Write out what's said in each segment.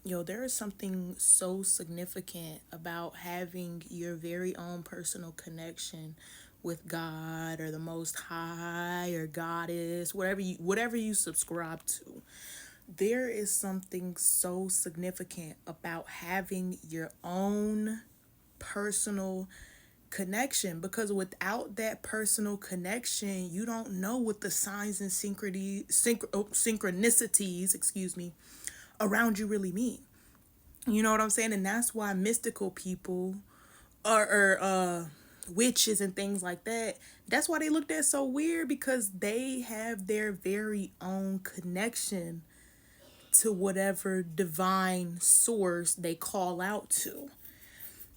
Yo, there is something so significant about having your very own personal connection with God or the Most High or Goddess, whatever you subscribe to. There is something so significant about having your own personal connection, because without that personal connection, you don't know what the signs and synchronicities, excuse me, around you really mean. You know what I'm saying? And that's why mystical people or witches and things like that, that's why they looked at so weird, because they have their very own connection to whatever divine source they call out to.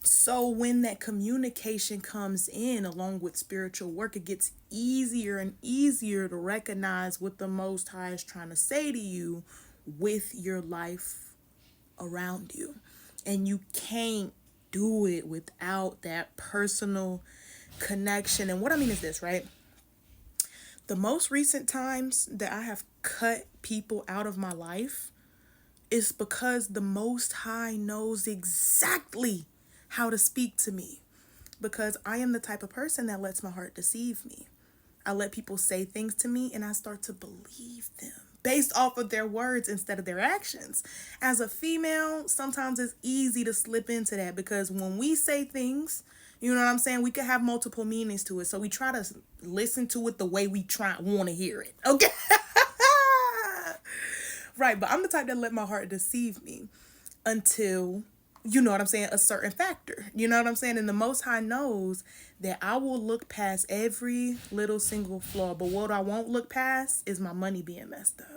So when that communication comes in along with spiritual work, it gets easier and easier to recognize what the Most High is trying to say to you with your life around you. And you can't do it without that personal connection. And what I mean is this, right? The most recent times that I have cut people out of my life is because the Most High knows exactly how to speak to me. Because I am the type of person that lets my heart deceive me. I let people say things to me and I start to believe them based off of their words instead of their actions. As a female, sometimes it's easy to slip into that, because when we say things, you know what I'm saying, we could have multiple meanings to it. So we try to listen to it the way we want to hear it. Okay? Right, but I'm the type that let my heart deceive me until, you know what I'm saying, a certain factor. You know what I'm saying? And the Most High knows that I will look past every little single flaw. But what I won't look past is my money being messed up.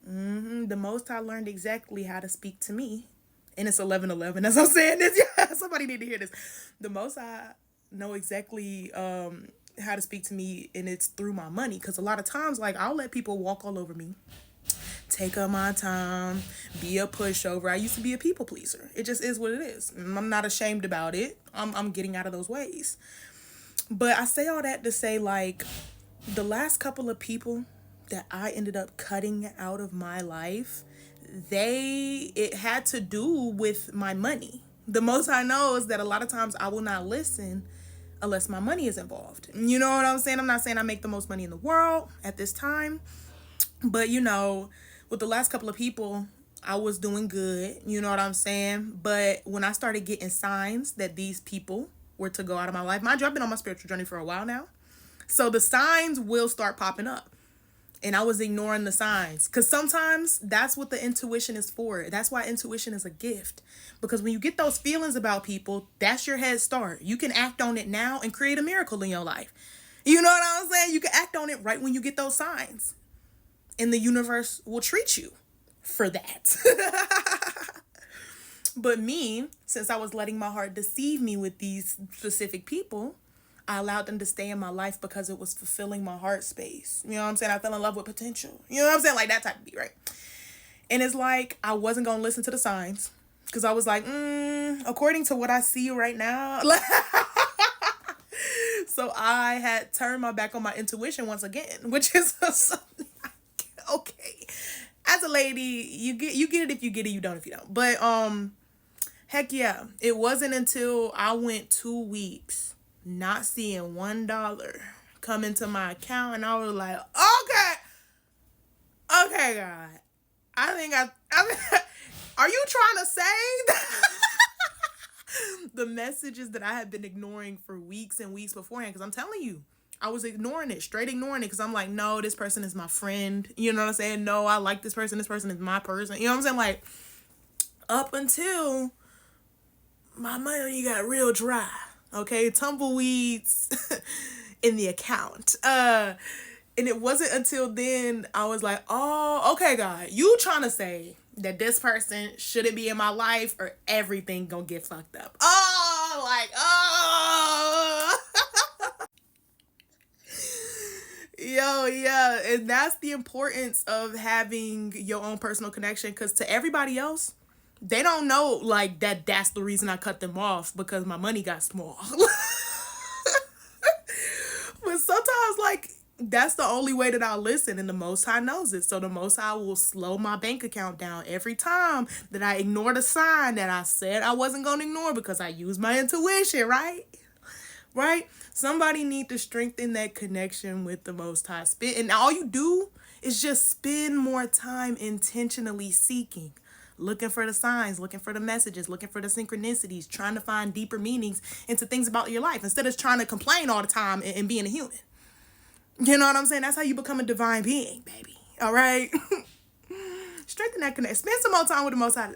The Most High learned exactly how to speak to me. And it's 11:11 as I'm saying this. Yeah, somebody need to hear this. The Most High know exactly how to speak to me, and it's through my money. Because a lot of times, like, I'll let people walk all over me, take up my time, be a pushover. I used to be a people pleaser. It just is what it is. I'm not ashamed about it. I'm getting out of those ways. But I say all that to say, like, the last couple of people that I ended up cutting out of my life, it had to do with my money. The Most High knows that a lot of times I will not listen unless my money is involved. You know what I'm saying? I'm not saying I make the most money in the world at this time, but with the last couple of people, I was doing good. You know what I'm saying? But when I started getting signs that these people were to go out of my life, mind you, I've been on my spiritual journey for a while now. So the signs will start popping up. And I was ignoring the signs. Because sometimes that's what the intuition is for. That's why intuition is a gift. Because when you get those feelings about people, that's your head start. You can act on it now and create a miracle in your life. You know what I'm saying? You can act on it right when you get those signs. And the universe will treat you for that. But me, since I was letting my heart deceive me with these specific people, I allowed them to stay in my life because it was fulfilling my heart space. You know what I'm saying? I fell in love with potential. You know what I'm saying? Like that type of beat, right? And it's like I wasn't going to listen to the signs, because I was like, according to what I see right now. So I had turned my back on my intuition once again, which is okay. As a lady, you get it if you get it, you don't if you don't. But heck yeah, it wasn't until I went 2 weeks not seeing $1 come into my account, and I was like, okay, God, are you trying to say the messages that I had been ignoring for weeks and weeks beforehand? Because I'm telling you, I was ignoring it, straight ignoring it, because I'm like, no, this person is my friend. You know what I'm saying? No, I like this person. This person is my person. You know what I'm saying? Like, up until my money got real dry. Okay, tumbleweeds in the account. And it wasn't until then I was like, oh, okay, God, you trying to say that this person shouldn't be in my life or everything gonna get fucked up. Oh, like, oh. Yo, yeah. And that's the importance of having your own personal connection, because to everybody else, they don't know, like, that's the reason I cut them off, because my money got small. But sometimes, like, That's the only way that I'll listen, and the Most High knows it. So the Most High will slow my bank account down every time that I ignore the sign that I said I wasn't going to ignore because I used my intuition, right? Right? Somebody need to strengthen that connection with the Most High. And all you do is just spend more time intentionally seeking, looking for the signs, looking for the messages, looking for the synchronicities, trying to find deeper meanings into things about your life instead of trying to complain all the time and being a human. You know what I'm saying? That's how you become a divine being, baby. All right? Strengthen that connection. Spend some more time with the Most High.